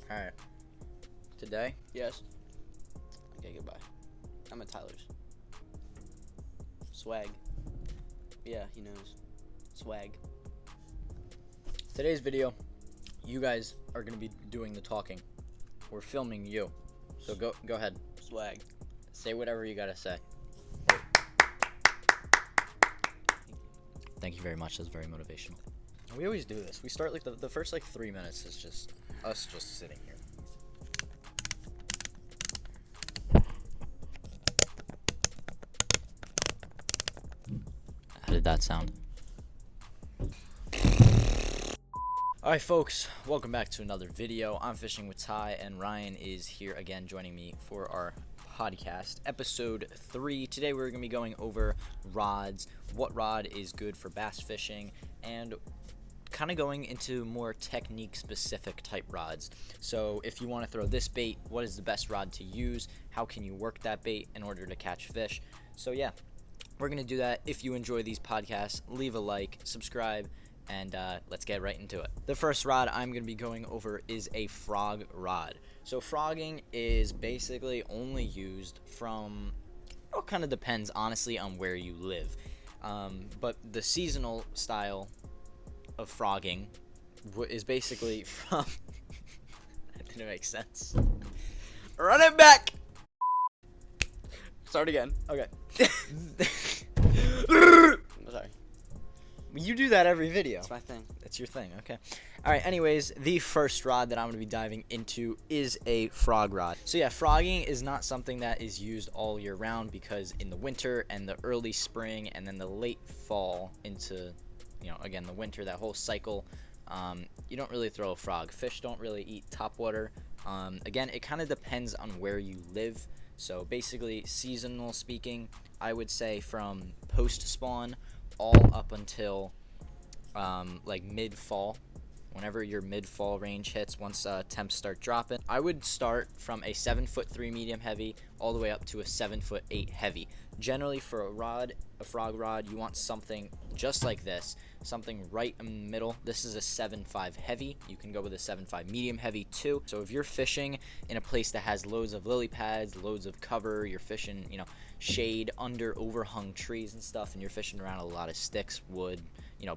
Alright. Today? Yes. Okay, goodbye. I'm at Tyler's. Swag. Yeah, he knows. Swag. Today's video, you guys are going to be doing the talking. We're filming you. So go ahead. Swag. Say whatever you got to say. Thank you very much. That's very motivational. We always do this. We start like the first 3 minutes is just us just sitting here. How did that sound? Alright folks, welcome back to another video. I'm fishing with Ty and Ryan is here again joining me for our podcast, episode 3. Today we're going to be going over rods, what rod is good for bass fishing, and kind of going into more technique specific type rods. So if you want to throw this bait, what is the best rod to use? How can you work that bait in order to catch fish? So yeah, we're going to do that. If you enjoy these podcasts, leave a like, subscribe, and let's get right into it. The first rod I'm going to be going over is a frog rod. So frogging is basically only used from, well, kind of depends honestly on where you live. But the seasonal style of frogging is basically from, that didn't make sense. Run it back! Start again. Okay. I'm sorry. You do that every video. That's my thing. That's your thing, okay. Alright, anyways, the first rod that I'm going to be diving into is a frog rod. So yeah, frogging is not something that is used all year round because in the winter and the early spring and then the late fall into, again, the winter, that whole cycle, you don't really throw a frog. Fish don't really eat topwater. Again, it kind of depends on where you live. So basically, seasonal speaking, I would say from post-spawn all up until like mid-fall. Whenever your mid-fall range hits, once temps start dropping, I would start from a 7'3" medium heavy all the way up to a 7'8" heavy. Generally, for a frog rod, you want something just like this, something right in the middle. This is a 7'5" heavy. You can go with a 7'5" medium heavy too. So if you're fishing in a place that has loads of lily pads, loads of cover, you're fishing, shade under overhung trees and stuff, and you're fishing around a lot of sticks, wood,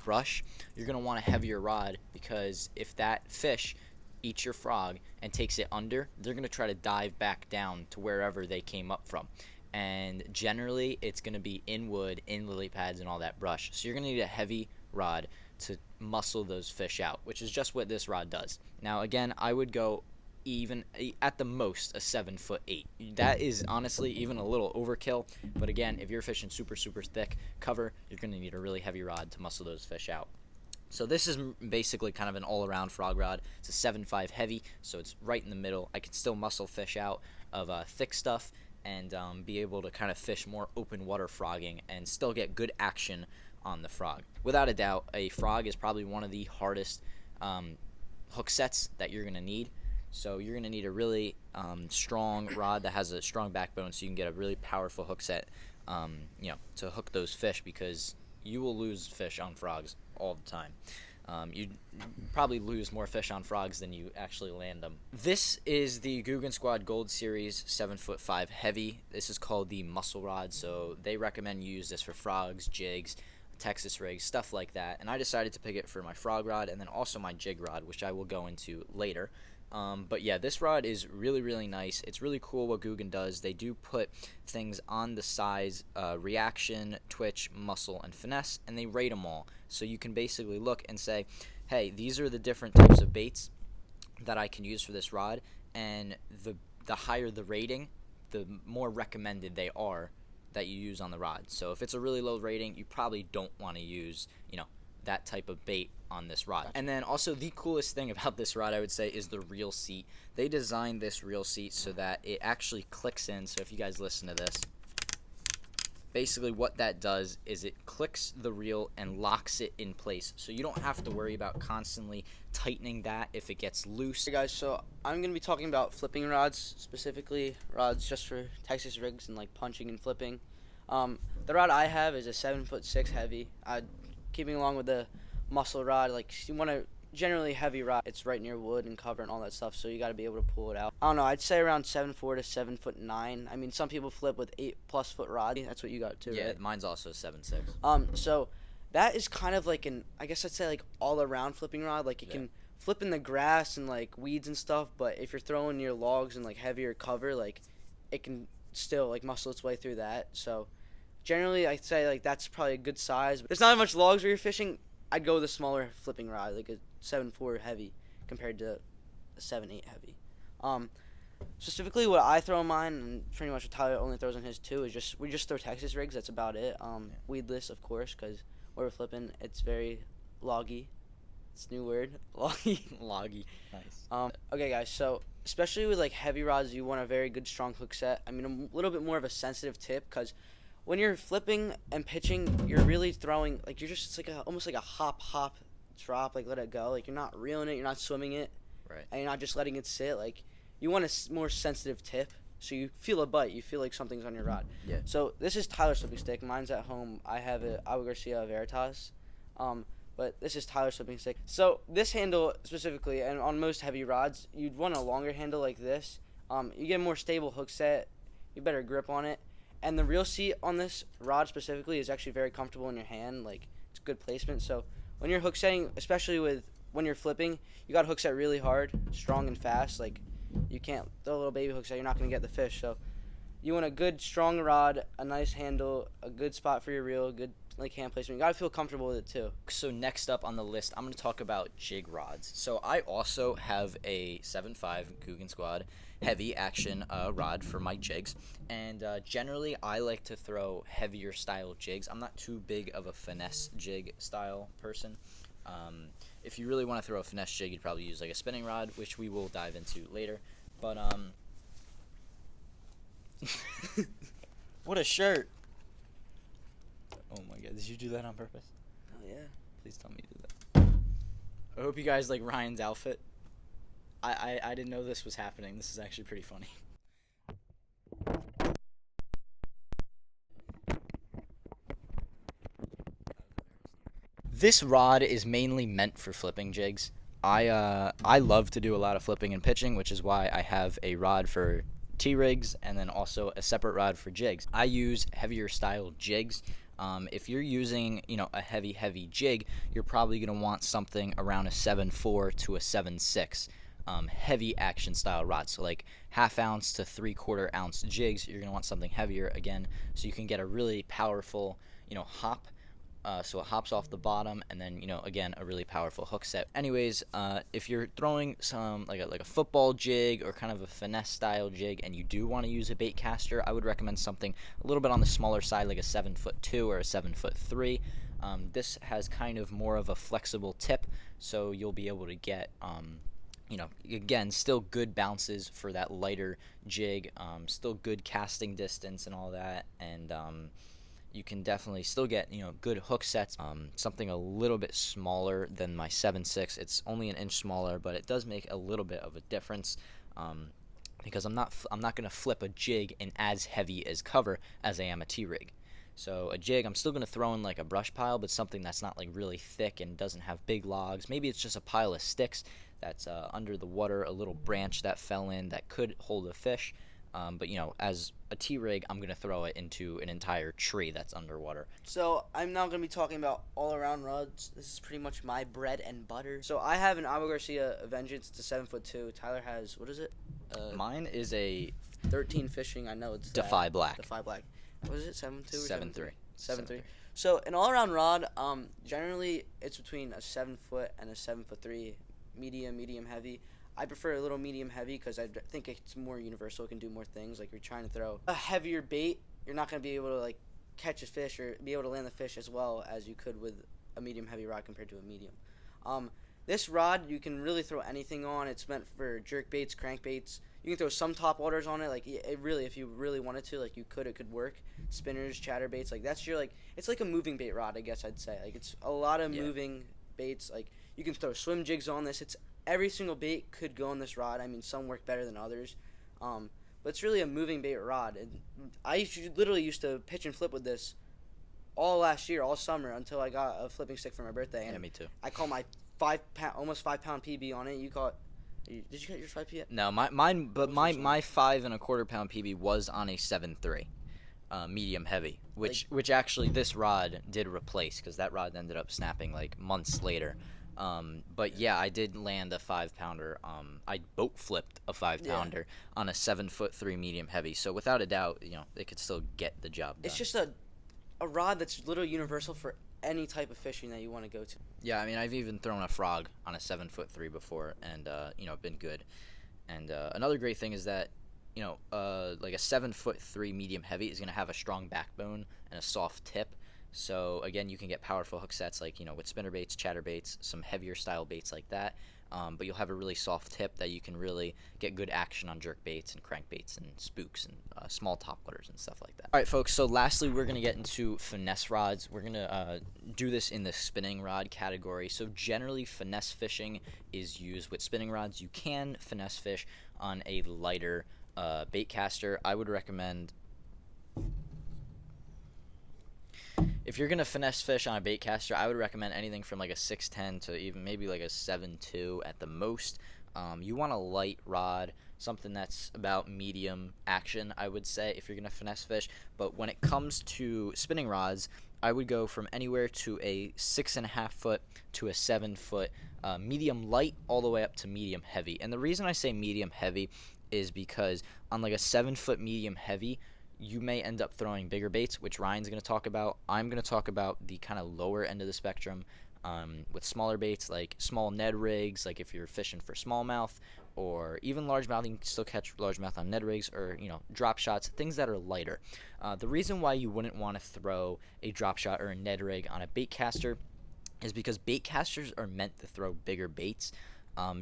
brush, you're going to want a heavier rod, because if that fish eats your frog and takes it under, they're going to try to dive back down to wherever they came up from. And generally, it's going to be in wood, in lily pads, and all that brush. So you're going to need a heavy rod to muscle those fish out, which is just what this rod does. Now, again, I would go even at the most a 7'8". That is honestly even a little overkill, but again, if you're fishing super thick cover, you're going to need a really heavy rod to muscle those fish out. So this is basically kind of an all-around frog rod. It's a 7'5" heavy, so it's right in the middle. I can still muscle fish out of thick stuff and be able to kind of fish more open water frogging and still get good action on the frog. Without a doubt, a frog is probably one of the hardest hook sets that you're going to need. So you're going to need a really strong rod that has a strong backbone, so you can get a really powerful hook set, to hook those fish, because you will lose fish on frogs all the time. You probably lose more fish on frogs than you actually land them. This is the Guggen Squad Gold Series 7'5" heavy. This is called the muscle rod, so they recommend you use this for frogs, jigs, Texas rigs, stuff like that. And I decided to pick it for my frog rod and then also my jig rod, which I will go into later. But yeah, this rod is really nice. It's really cool what Guggen does. They do put things on the size, reaction, twitch, muscle, and finesse, and they rate them all. So you can basically look and say, hey, these are the different types of baits that I can use for this rod, and the higher the rating, the more recommended they are that you use on the rod. So if it's a really low rating, you probably don't want to use, that type of bait on this rod. And then also the coolest thing about this rod, I would say, is the reel seat. They designed this reel seat so that it actually clicks in. So if you guys listen to this, basically what that does is it clicks the reel and locks it in place, so you don't have to worry about constantly tightening that if it gets loose. Hey guys, so I'm going to be talking about flipping rods, specifically rods just for Texas rigs and like punching and flipping. The rod I have is a 7'6" heavy. Keeping along with the muscle rod, like you want to generally heavy rod. It's right near wood and cover and all that stuff, so you got to be able to pull it out. I don't know. I'd say around 7'4" to 7'9". I mean, some people flip with 8+ foot rod. That's what you got too, Yeah, right? mine's also 7'6". So that is kind of like I guess I'd say like all around flipping rod. Like you can flip in the grass and like weeds and stuff, but if you're throwing your logs and like heavier cover, like it can still like muscle its way through that. So generally, I'd say like that's probably a good size. There's not much logs where you're fishing. I'd go with a smaller flipping rod, like a 7'4" heavy compared to a 7'8" heavy. Specifically, what I throw in mine, and pretty much what Tyler only throws in his too, is we just throw Texas rigs. That's about it. Weedless, of course, because where we're flipping, it's very loggy. It's a new word, loggy. Loggy. Nice. Okay, guys. So especially with like heavy rods, you want a very good strong hook set. I mean, a little bit more of a sensitive tip, because when you're flipping and pitching, you're really throwing like you're just it's like almost like a hop drop, like let it go. Like you're not reeling it, you're not swimming it, Right. and you're not just letting it sit. Like you want a more sensitive tip, so you feel a bite, you feel like something's on your rod. Yeah. So this is Tyler's flipping stick. Mine's at home. I have a Agua Garcia Veritas, but this is Tyler's flipping stick. So this handle specifically, and on most heavy rods, you'd want a longer handle like this. You get a more stable hook set, you better grip on it. And the reel seat on this rod specifically is actually very comfortable in your hand. Like, it's good placement. So when you're hook setting, especially when you're flipping, you got to hook set really hard, strong and fast. Like, you can't throw a little baby hook set. You're not going to get the fish. So you want a good, strong rod, a nice handle, a good spot for your reel, good like hand placement. You got to feel comfortable with it too. So next up on the list, I'm going to talk about jig rods. So I also have a 7.5 Guggen Squad heavy action rod for my jigs, and generally I like to throw heavier style jigs. I'm not too big of a finesse jig style person. If you really want to throw a finesse jig, you'd probably use like a spinning rod, which we will dive into later. But what a shirt! Oh my god, did you do that on purpose? Oh yeah. Please tell me you did that. I hope you guys like Ryan's outfit. I didn't know this was happening. This is actually pretty funny. This rod is mainly meant for flipping jigs. I love to do a lot of flipping and pitching, which is why I have a rod for T-rigs and then also a separate rod for jigs. I use heavier style jigs. If you're using, a heavy jig, you're probably going to want something around a 7.4 to a 7.6 heavy action style rod. So like 1/2 ounce to 3/4 ounce jigs, you're going to want something heavier again, so you can get a really powerful, hop. So it hops off the bottom, and then again a really powerful hook set. Anyways, if you're throwing some like a football jig or kind of a finesse style jig, and you do want to use a bait caster, I would recommend something a little bit on the smaller side, like a 7'2" or a 7'3". This has kind of more of a flexible tip, so you'll be able to get again, still good bounces for that lighter jig, still good casting distance and all that, and you can definitely still get good hook sets. Something a little bit smaller than my 7.6. It's only an inch smaller, but it does make a little bit of a difference, because I'm not gonna flip a jig in as heavy as cover as I am a T-rig. So a jig, I'm still going to throw in like a brush pile, but something that's not like really thick and doesn't have big logs. Maybe it's just a pile of sticks that's under the water, a little branch that fell in that could hold a fish. But as a T-rig, I'm going to throw it into an entire tree that's underwater. So I'm now going to be talking about all-around rods. This is pretty much my bread and butter. So I have an Agua Garcia Vengeance. It's a 7'2". Tyler has, what is it? Mine is a 13 Fishing. I know it's Defy Black. Defy Black. What is it, 7'2" or 7'3"? 7'3". So an all-around rod, generally it's between a 7 foot and a 7'3", medium heavy. I prefer a little medium heavy because I think it's more universal. It can do more things. Like, you're trying to throw a heavier bait, you're not going to be able to like catch a fish or be able to land the fish as well as you could with a medium heavy rod compared to a medium. This rod you can really throw anything on. It's meant for jerk baits, crankbaits. You can throw some top waters on it. Like, it really, if you really wanted to, like, it could work. Spinners, chatterbaits, like, that's your, like, it's like a moving bait rod, I guess I'd say. Like, it's a lot of moving baits. Like, you can throw swim jigs on this. It's every single bait could go on this rod. I mean, some work better than others. But it's really a moving bait rod. And I literally used to pitch and flip with this all last year, all summer, until I got a flipping stick for my birthday. And yeah, me too. I caught my almost 5 pound PB on it. You caught. Did you get your 5 p? No, mine, but What was my 5 1/4 pound PB was on a 7.3, medium heavy, which actually this rod did replace because that rod ended up snapping like months later. But yeah, I did land a 5 pounder. I boat flipped a 5 pounder on a 7'3" medium heavy. So without a doubt, they could still get the job done. It's just a rod that's literally universal for any type of fishing that you want to go to. Yeah, I mean, I've even thrown a frog on a 7'3" before, and been good. And another great thing is that like a 7'3" medium heavy is gonna have a strong backbone and a soft tip. So again, you can get powerful hook sets like with spinner baits, chatter baits, some heavier style baits like that. But you'll have a really soft tip that you can really get good action on jerk baits and crank baits and spooks and small topwaters and stuff like that. All right, folks. So lastly, we're gonna get into finesse rods. We're gonna do this in the spinning rod category. So generally, finesse fishing is used with spinning rods. You can finesse fish on a lighter bait caster. I would recommend, if you're gonna finesse fish on a bait caster, I would recommend anything from like a 6'10" to even maybe like a 7'2" at the most. You want a light rod, something that's about medium action, I would say, if you're gonna finesse fish. But when it comes to spinning rods, I would go from anywhere to a 6.5 foot to a 7 foot, medium light all the way up to medium heavy. And the reason I say medium heavy is because on like a 7 foot medium heavy, you may end up throwing bigger baits, which Ryan's going to talk about. I'm going to talk about the kind of lower end of the spectrum, with smaller baits like small Ned rigs, like if you're fishing for smallmouth, or even largemouth. You can still catch largemouth on Ned rigs, or drop shots, things that are lighter. The reason why you wouldn't want to throw a drop shot or a Ned rig on a bait caster is because bait casters are meant to throw bigger baits.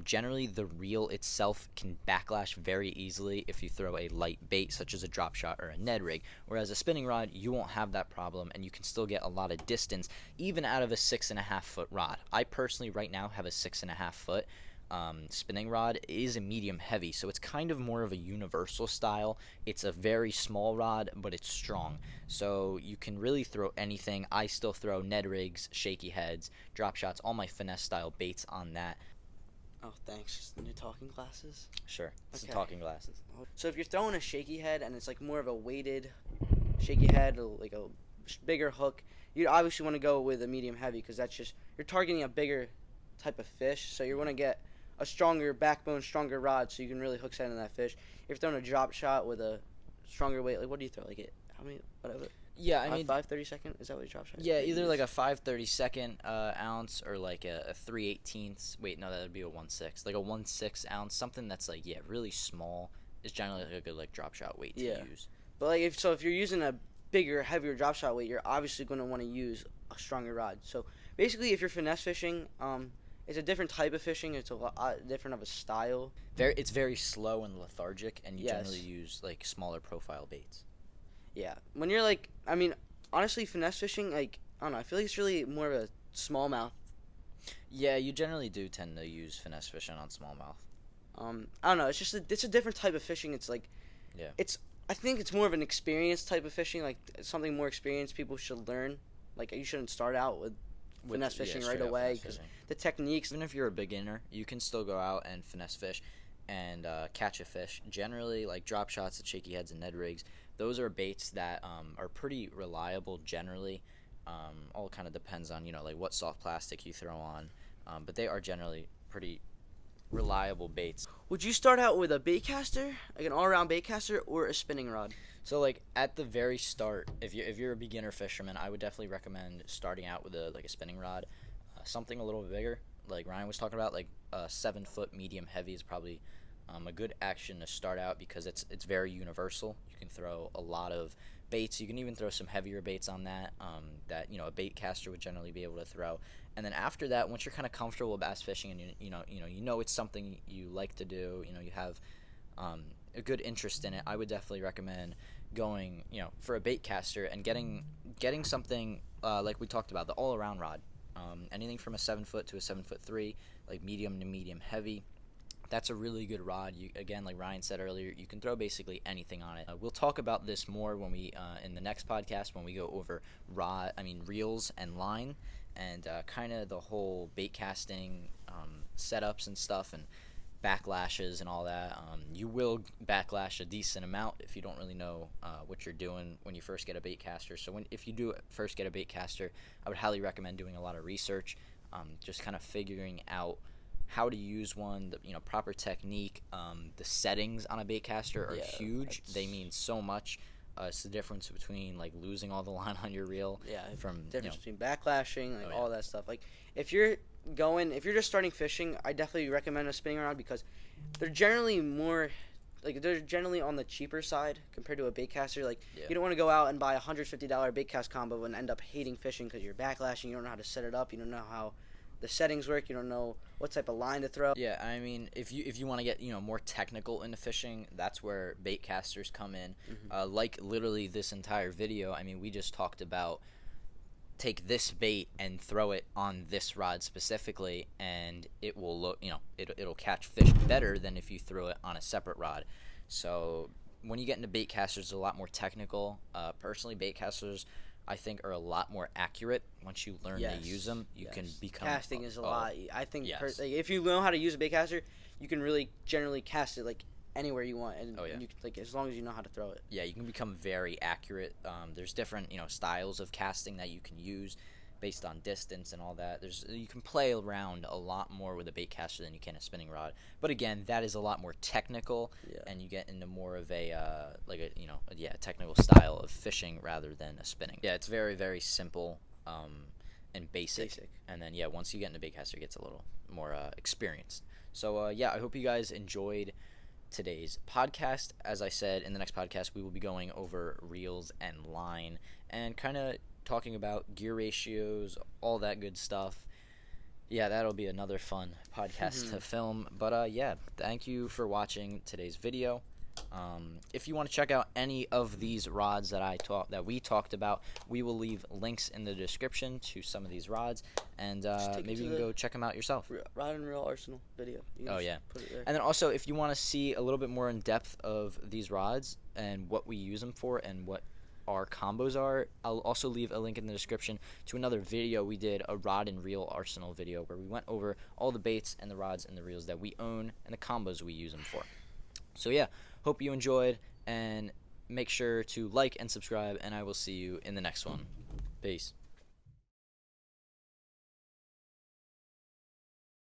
Generally, the reel itself can backlash very easily if you throw a light bait, such as a drop shot or a Ned rig. Whereas a spinning rod, you won't have that problem, and you can still get a lot of distance, even out of a 6.5 foot rod. I personally, right now, have a 6.5 foot spinning rod. It is a medium heavy, so it's kind of more of a universal style. It's a very small rod, but it's strong, so you can really throw anything. I still throw Ned rigs, shaky heads, drop shots, all my finesse style baits on that. Oh, thanks. New talking glasses? Sure. Some Okay. talking glasses. So if you're throwing a shaky head and it's like more of a weighted shaky head, like a bigger hook, you obviously want to go with a medium heavy because that's just, you're targeting a bigger type of fish. So you want to get a stronger backbone, stronger rod so you can really hook set in that fish. If you're throwing a drop shot with a stronger weight, like what do you throw? Like how many, whatever? Yeah, I mean, 5/32. Is that what your drop shot is? yeah, either like a 5/32 ounce or like a 3/18. Wait, no, that would be a 1/6. Like a 1/6 ounce, something that's like really small is generally like a good like drop shot weight to use. But like if you're using a bigger, heavier drop shot weight, you're obviously going to want to use a stronger rod. So basically, if you're finesse fishing, it's a different type of fishing. It's a lot different of a style. It's very slow and lethargic, and you Yes. generally use like smaller profile baits. Yeah, when you're like, I mean, honestly, finesse fishing, like, I don't know, I feel like it's really more of a smallmouth. Yeah, you generally do tend to use finesse fishing on smallmouth. I don't know, it's just it's a different type of fishing. It's like, Yeah. I think it's more of an experienced type of fishing, like something more experienced people should learn. Like, you shouldn't start out with finesse fishing right away because the techniques. Even if you're a beginner, you can still go out and finesse fish and catch a fish. Generally, like drop shots at shaky heads and Ned rigs, those are baits that are pretty reliable generally. All kind of depends on like what soft plastic you throw on, but they are generally pretty reliable baits. Would you start out with a bait caster, like an all-around bait caster, or a spinning rod? So like at the very start, if you're a beginner fisherman, I would definitely recommend starting out with a spinning rod, something a little bit bigger, like Ryan was talking about, like a 7 foot medium heavy is probably a good action to start out because it's very universal. You can throw a lot of baits. You can even throw some heavier baits on that that a bait caster would generally be able to throw. And then after that, once you're kind of comfortable with bass fishing and you know it's something you like to do, you have a good interest in it, I would definitely recommend going for a bait caster and getting something like we talked about, the all around rod. Anything from a 7 foot to a 7'3", like medium to medium heavy. That's a really good rod. Again, like Ryan said earlier, you can throw basically anything on it. We'll talk about this more when we in the next podcast when we go over reels and line. and kind of the whole bait casting setups and stuff, and backlashes and all that. You will backlash a decent amount if you don't really know what you're doing when you first get a bait caster. So if you do first get a bait caster, I would highly recommend doing a lot of research, just kind of figuring out how to use one, the proper technique. The settings on a bait caster are huge. They mean so much. It's the difference between like losing all the line on your reel. From difference between backlashing, all that stuff. Like if you're just starting fishing, I definitely recommend a spinning rod because they're generally on the cheaper side compared to a bait caster. Like you don't want to go out and buy a $150 bait cast combo and end up hating fishing because you're backlashing. You don't know how to set it up. You don't know how the settings work. You don't know what type of line to throw. Yeah, I mean, if you want to get more technical into fishing, that's where bait casters come in. Like literally this entire video, I mean, we just talked about take this bait and throw it on this rod specifically, and it will look, it'll catch fish better than if you throw it on a separate rod. So when you get into bait casters, it's a lot more technical. Personally, bait casters, I think, are a lot more accurate once you learn to use them. You can become casting is a lot. I think if you know how to use a bait caster, you can really generally cast it like anywhere you want, and you can, like, as long as you know how to throw it. Yeah, you can become very accurate. There's different styles of casting that you can use based on distance and all that. You can play around a lot more with a bait caster than you can a spinning rod. But again, that is a lot more technical, and you get into more of a technical style of fishing rather than a spinning. Yeah, it's very, very simple and basic. And then once you get into bait caster, it gets a little more experienced. So I hope you guys enjoyed today's podcast. As I said, in the next podcast we will be going over reels and line and kind of talking about gear ratios, all that good stuff. That'll be another fun podcast to film. But thank you for watching today's video. If you want to check out any of these rods that we talked about, we will leave links in the description to some of these rods, and maybe you can go check them out yourself. Rod and reel arsenal video. Put it there. And then also, if you want to see a little bit more in depth of these rods and what we use them for and what our combos are, I'll also leave a link in the description to another video we did, a rod and reel arsenal video, where we went over all the baits and the rods and the reels that we own and the combos we use them for. So hope you enjoyed, and make sure to like and subscribe, and I will see you in the next one. Peace.